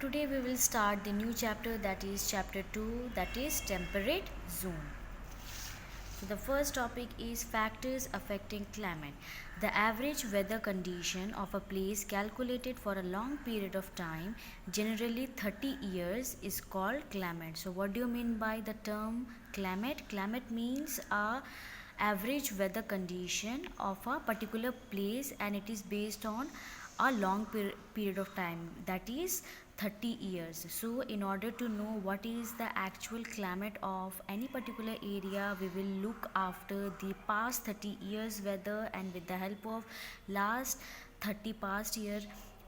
Today we will start the new chapter, that is chapter 2, that is temperate zone. So the first topic is factors affecting climate. The average weather condition of a place calculated for a long period of time, generally 30 years, is called climate. So what do you mean by the term climate? Climate means a average weather condition of a particular place, and it is based on a long period of time, that is 30 years. So in order to know what is the actual climate of any particular area, we will look after the past 30 years weather, and with the help of last 30 past year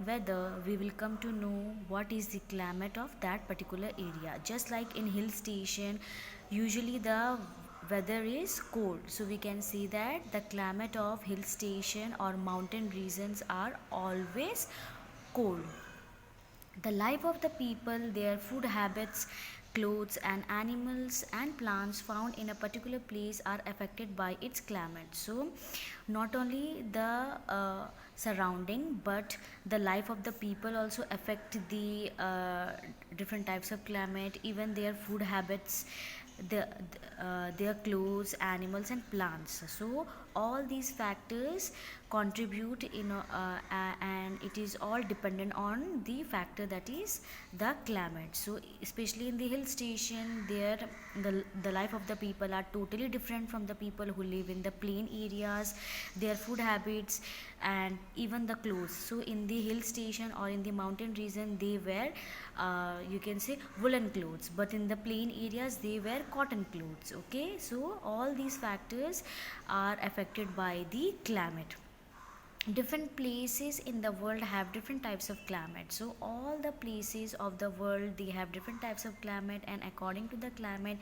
weather, we will come to know what is the climate of that particular area. Just like in hill station, usually the weather is cold, so we can see that the climate of hill station or mountain regions are always cold. The life of the people, their food habits, clothes, and animals and plants found in a particular place are affected by its climate. So not only the surrounding, but the life of the people also affect the different types of climate, even their food habits, their clothes, animals, and plants. So all these factors contribute and it is all dependent on the factor, that is the climate. So especially in the hill station, there the life of the people are totally different from the people who live in the plain areas, their food habits, and even the clothes. So in the hill station or in the mountain region, they wear you can say woolen clothes, but in the plain areas they wear cotton clothes. Okay, so all these factors are affected by the climate. Different places in the world have different types of climate. So all the places of the world, they have different types of climate, and according to the climate,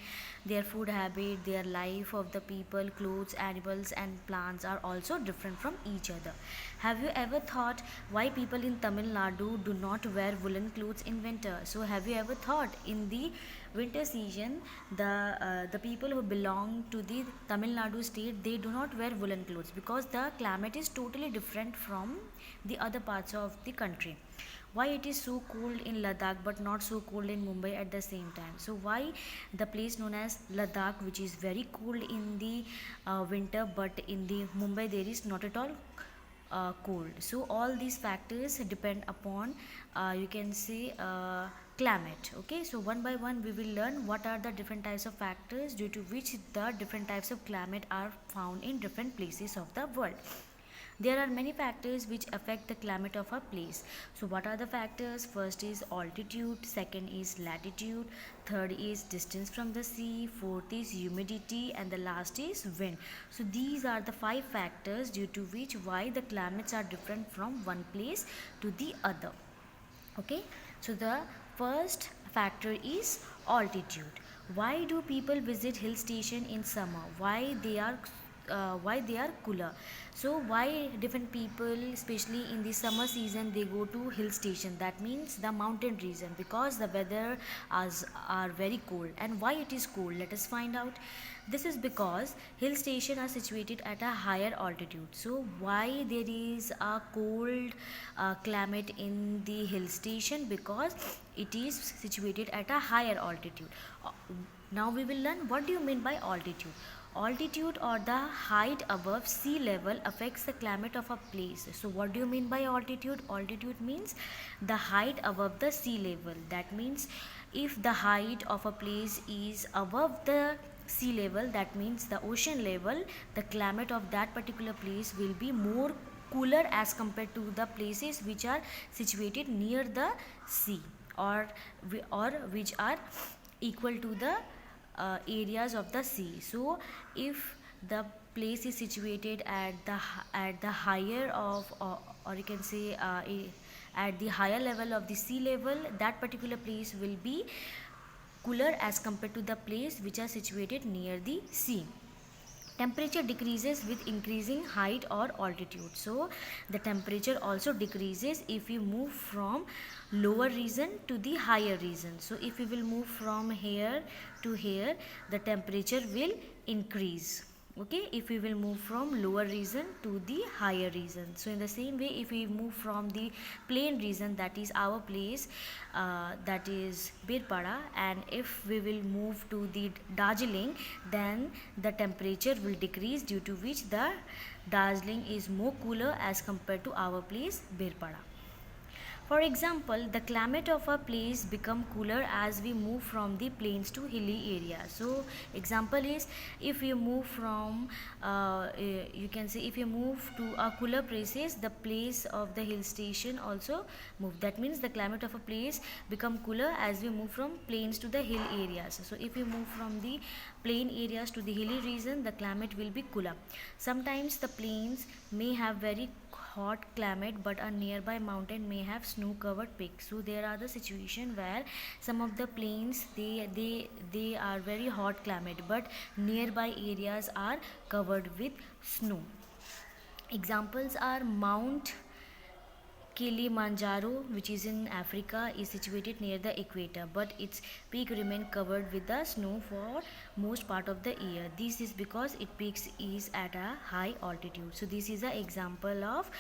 their food habit, their life of the people, clothes, animals, and plants are also different from each other. Have you ever thought why people in Tamil Nadu do not wear woolen clothes in winter? So have you ever thought in the winter season, the people who belong to the Tamil Nadu state, they do not wear woolen clothes because the climate is totally different from the other parts of the country. Why it is so cold in Ladakh but not so cold in Mumbai at the same time? So why the place known as Ladakh, which is very cold in the winter, but in the Mumbai there is not at all cold? So all these factors depend upon you can say climate. Okay, so one by one we will learn what are the different types of factors due to which the different types of climate are found in different places of the world. There are many factors which affect the climate of a place. So what are the factors? First is altitude, second is latitude, third is distance from the sea, fourth is humidity, and the last is wind. So these are the five factors due to which why the climates are different from one place to the other. Okay, so the first factor is altitude. Why do people visit hill station in summer? Why they are cooler? So why different people, especially in the summer season, they go to hill station, that means the mountain region, because the weather are very cold. And why it is cold, let us find out. This is because hill station are situated at a higher altitude. So why there is a cold climate in the hill station? Because it is situated at a higher altitude. Uh, Now we will learn what do you mean by altitude. Altitude, or the height above sea level, affects the climate of a place. So what do you mean by altitude? Altitude means the height above the sea level. That means if the height of a place is above the sea level, that means the ocean level, the climate of that particular place will be more cooler as compared to the places which are situated near the sea, or which are equal to the areas of the sea. So if the place is situated at the higher of, or you can say at the higher level of the sea level, that particular place will be cooler as compared to the place which are situated near the sea. Temperature decreases with increasing height or altitude. So the temperature also decreases if you move from lower region to the higher region. So if we will move from here to here, the temperature will increase. Okay, if we will move from lower region to the higher region. So in the same way, if we move from the plain region, that is our place, that is Birpada, and if we will move to the Darjeeling, then the temperature will decrease, due to which the Darjeeling is more cooler as compared to our place Birpada. For example, the climate of a place become cooler as we move from the plains to hilly areas. So, example is, if you move from, you can say, if you move to a cooler places, the place of the hill station also move. That means the climate of a place become cooler as we move from plains to the hill areas. So, if you move from the plain areas to the hilly region, the climate will be cooler. Sometimes the plains may have very hot climate, but a nearby mountain may have snow covered peaks. So there are the situation where some of the plains, they are very hot climate, but nearby areas are covered with snow. Examples are Mount Kilimanjaro, which is in Africa, is situated near the equator, but its peak remain covered with the snow for most part of the year. This is because its peaks is at a high altitude. So this is an example of,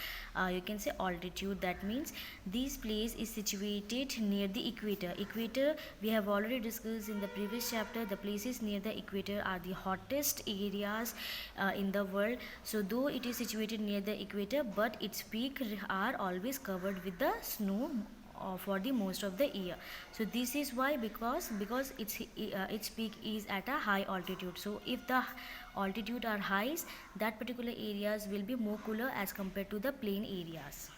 you can say, altitude. That means this place is situated near the equator. Equator, we have already discussed in the previous chapter. The places near the equator are the hottest areas in the world. So though it is situated near the equator, but its peak are always covered with the snow for the most of the year. So this is why, because its peak is at a high altitude. So if the altitude are high, that particular areas will be more cooler as compared to the plain areas.